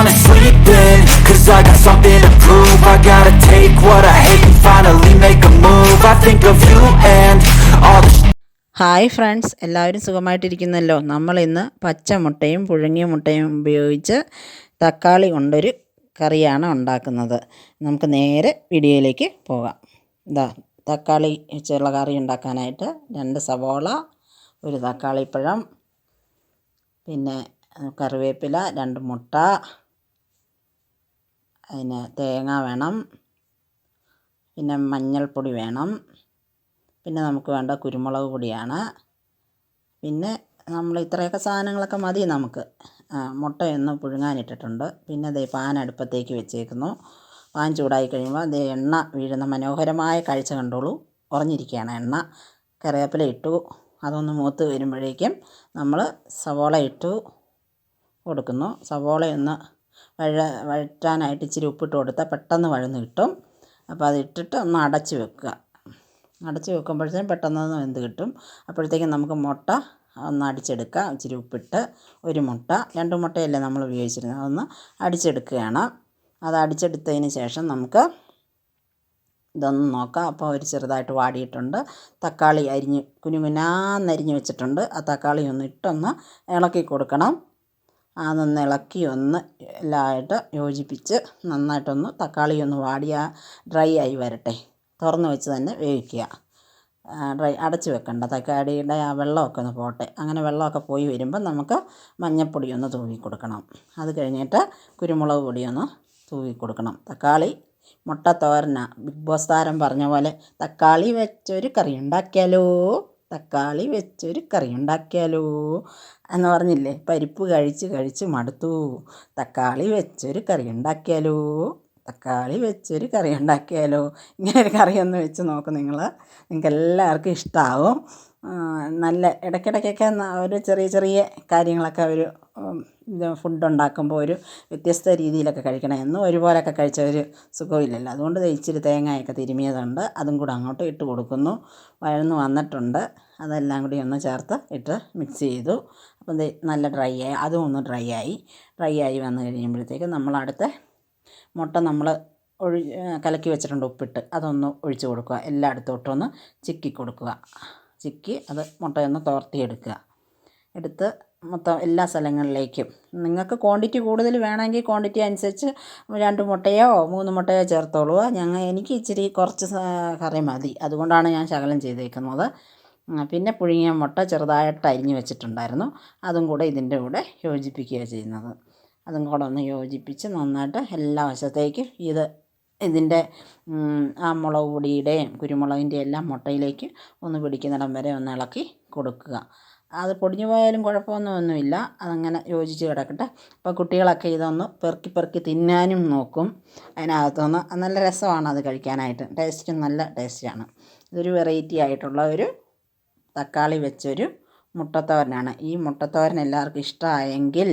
and sleeping, cause I got something to prove. I gotta take what I hate and finally make a move. I think of you and all the hi friends, എല്ലാവരും സുഖമായിട്ടിരിക്കുന്നല്ലോ. നമ്മളിന്ന് പച്ചമുട്ടയും പുഴുങ്ങിയ മുട്ടയും ഉപയോഗിച്ച് തക്കാളി കൊണ്ടൊരു കറിയാണ് ഉണ്ടാക്കുന്നത്. നമുക്ക് നേരെ വീഡിയോയിലേക്ക് പോകാം. തക്കാളി വെച്ചുള്ള കറി ഉണ്ടാക്കാനായിട്ട് 2 സവോള, 1 തക്കാളിപ്പഴം, പിന്നെ കറിവേപ്പില, 2 മുട്ട, അതിന് തേങ്ങ വേണം, പിന്നെ മഞ്ഞൾപ്പൊടി വേണം, പിന്നെ നമുക്ക് വേണ്ട കുരുമുളക് പൊടിയാണ്. പിന്നെ നമ്മൾ ഇത്രയൊക്കെ സാധനങ്ങളൊക്കെ മതി നമുക്ക്. മുട്ടയൊന്ന് പുഴുങ്ങാനിട്ടിട്ടുണ്ട്. പിന്നെ ദേ പാൻ അടുപ്പത്തേക്ക് വെച്ചേക്കുന്നു. പാൻ ചൂടായി കഴിയുമ്പോൾ ദേ എണ്ണ വീഴുന്ന മനോഹരമായ കാഴ്ച കണ്ടോളൂ. ഉറഞ്ഞിരിക്കുകയാണ് എണ്ണ. കറിവേപ്പില ഇട്ടു. അതൊന്ന് മൂത്ത് വരുമ്പോഴേക്കും നമ്മൾ സവോള ഇട്ടു കൊടുക്കുന്നു. സവോളയൊന്ന് വഴറ്റാനായിട്ട് ഇച്ചിരി ഉപ്പിട്ട് കൊടുത്താൽ പെട്ടെന്ന് വഴന്ന് കിട്ടും. അപ്പോൾ അതിട്ടിട്ട് ഒന്ന് അടച്ച് വെക്കുക. അടച്ച് വെക്കുമ്പോഴത്തേക്കും പെട്ടെന്ന് വെന്ത് കിട്ടും. അപ്പോഴത്തേക്കും നമുക്ക് മുട്ട ഒന്ന് അടിച്ചെടുക്കാം. ഇച്ചിരി ഉപ്പിട്ട് 1 മുട്ട, 2 മുട്ടയല്ലേ നമ്മൾ ഉപയോഗിച്ചിരുന്നത്, അതൊന്ന് അടിച്ചെടുക്കുകയാണ്. അത് അടിച്ചെടുത്തതിന് ശേഷം നമുക്ക് ഇതൊന്ന് നോക്കാം. അപ്പോൾ ഒരു ചെറുതായിട്ട് വാടിയിട്ടുണ്ട്. തക്കാളി കുനുകുനാന്നരിഞ്ഞ് വെച്ചിട്ടുണ്ട്. ആ തക്കാളി ഒന്ന് ഇട്ടൊന്ന് ഇളക്കി കൊടുക്കണം. അതൊന്ന് ഇളക്കി ഒന്ന് എല്ലാമായിട്ട് യോജിപ്പിച്ച് നന്നായിട്ടൊന്ന് തക്കാളി ഒന്ന് ഡ്രൈ ആയി വരട്ടെ. തുറന്ന് വെച്ച് തന്നെ വേവിക്കുക. അടച്ച് വെക്കണ്ട. തക്കാളിയുടെ ആ വെള്ളമൊക്കെ ഒന്ന് പോട്ടെ. അങ്ങനെ വെള്ളമൊക്കെ പോയി വരുമ്പോൾ നമുക്ക് മഞ്ഞൾപ്പൊടി ഒന്ന് തൂവി കൊടുക്കണം. അത് കഴിഞ്ഞിട്ട് കുരുമുളക് പൊടിയൊന്ന് തൂവി കൊടുക്കണം. തക്കാളി മുട്ട തോരന ബിഗ് ബോസ് താരം പറഞ്ഞ പോലെ തക്കാളി വെച്ചൊരു കറി ഉണ്ടാക്കിയാലോ, തക്കാളി വെച്ചൊരു കറി ഉണ്ടാക്കിയാലോ എന്ന് പറഞ്ഞില്ലേ. പരിപ്പ് കഴിച്ച് കഴിച്ച് മടുത്തു. തക്കാളി വെച്ചൊരു കറി ഉണ്ടാക്കിയാലോ, തക്കാളി വെച്ചൊരു കറി ഉണ്ടാക്കിയാലോ. ഇങ്ങനൊരു കറിയൊന്ന് വെച്ച് നോക്കും നിങ്ങൾക്ക് എല്ലാവർക്കും ഇഷ്ടമാവും. നല്ല ഇടയ്ക്കിടയ്ക്കൊക്കെ ഒരു ചെറിയ ചെറിയ കാര്യങ്ങളൊക്കെ ഒരു ഫുഡ് ഉണ്ടാക്കുമ്പോൾ ഒരു വ്യത്യസ്ത രീതിയിലൊക്കെ കഴിക്കണം. എന്നും ഒരുപോലൊക്കെ കഴിച്ച ഒരു സുഖമില്ലല്ലോ. അതുകൊണ്ട് ഇച്ചിരി തേങ്ങയൊക്കെ തിരുമിയതുണ്ട്, അതും കൂടെ അങ്ങോട്ട് ഇട്ട് കൊടുക്കുന്നു. വഴന്ന് വന്നിട്ടുണ്ട്. അതെല്ലാം കൂടി ഒന്ന് ചേർത്ത് ഇട്ട് മിക്സ് ചെയ്തു. അപ്പം നല്ല ഡ്രൈ ആയി. അതും ഒന്ന് ഡ്രൈ ആയി വന്നു കഴിയുമ്പോഴത്തേക്കും നമ്മൾ അടുത്ത മുട്ട നമ്മൾ കലക്കി വെച്ചിട്ടുണ്ട് ഉപ്പിട്ട്, അതൊന്ന് ഒഴിച്ച് കൊടുക്കുക. എല്ലായിടത്തോട്ടൊന്ന് ചിക്കി കൊടുക്കുക. ചിക്കി അത് മുട്ടയൊന്ന് തോർത്തിയെടുക്കുക. എടുത്ത് മൊത്തം എല്ലാ സ്ഥലങ്ങളിലേക്കും നിങ്ങൾക്ക് ക്വാണ്ടിറ്റി കൂടുതൽ വേണമെങ്കിൽ ക്വാണ്ടിറ്റി അനുസരിച്ച് 2 മുട്ടയോ 3 മുട്ടയോ ചേർത്തോളൂ. എനിക്ക് ഇച്ചിരി കുറച്ച് കറി മതി, അതുകൊണ്ടാണ് ഞാൻ ശകലം ചെയ്തേക്കുന്നത്. പിന്നെ പുഴുങ്ങിയ മുട്ട ചെറുതായിട്ട് അരിഞ്ഞ് വെച്ചിട്ടുണ്ടായിരുന്നു, അതും കൂടെ ഇതിൻ്റെ കൂടെ യോജിപ്പിക്കുകയാണ് ചെയ്യുന്നത്. അതും കൂടെ ഒന്ന് യോജിപ്പിച്ച് നന്നായിട്ട് എല്ലാ വശത്തേക്കും ഇതിൻ്റെ ആ മുളക് പൊടിയുടെയും കുരുമുളകിൻ്റെയും എല്ലാം മുട്ടയിലേക്ക് ഒന്ന് പിടിക്കുന്നിടം വരെ ഒന്ന് ഇളക്കി കൊടുക്കുക. അത് പൊടിഞ്ഞു പോയാലും കുഴപ്പമൊന്നുമില്ല, അതങ്ങനെ യോജിച്ച് കിടക്കട്ടെ. അപ്പോൾ കുട്ടികളൊക്കെ ഇതൊന്ന് പെറുക്കി തിന്നാനും നോക്കും. അതിനകത്തൊന്ന് നല്ല രസമാണ് അത് കഴിക്കാനായിട്ട്. ടേസ്റ്റും നല്ല ടേസ്റ്റാണ്. ഇതൊരു വെറൈറ്റി ആയിട്ടുള്ള ഒരു തക്കാളി വെച്ചൊരു മുട്ടത്തോരനാണ്. ഈ മുട്ടത്തോരൻ എല്ലാവർക്കും ഇഷ്ടമായെങ്കിൽ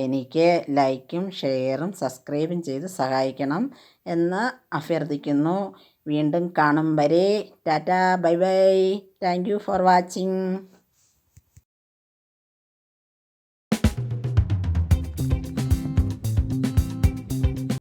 എനിക്ക് ലൈക്കും ഷെയറും സബ്സ്ക്രൈബും ചെയ്ത് സഹായിക്കണം എന്ന് അഭ്യർത്ഥിക്കുന്നു. വീണ്ടും കാണും വരെ Tata, bye bye. Thank you for watching.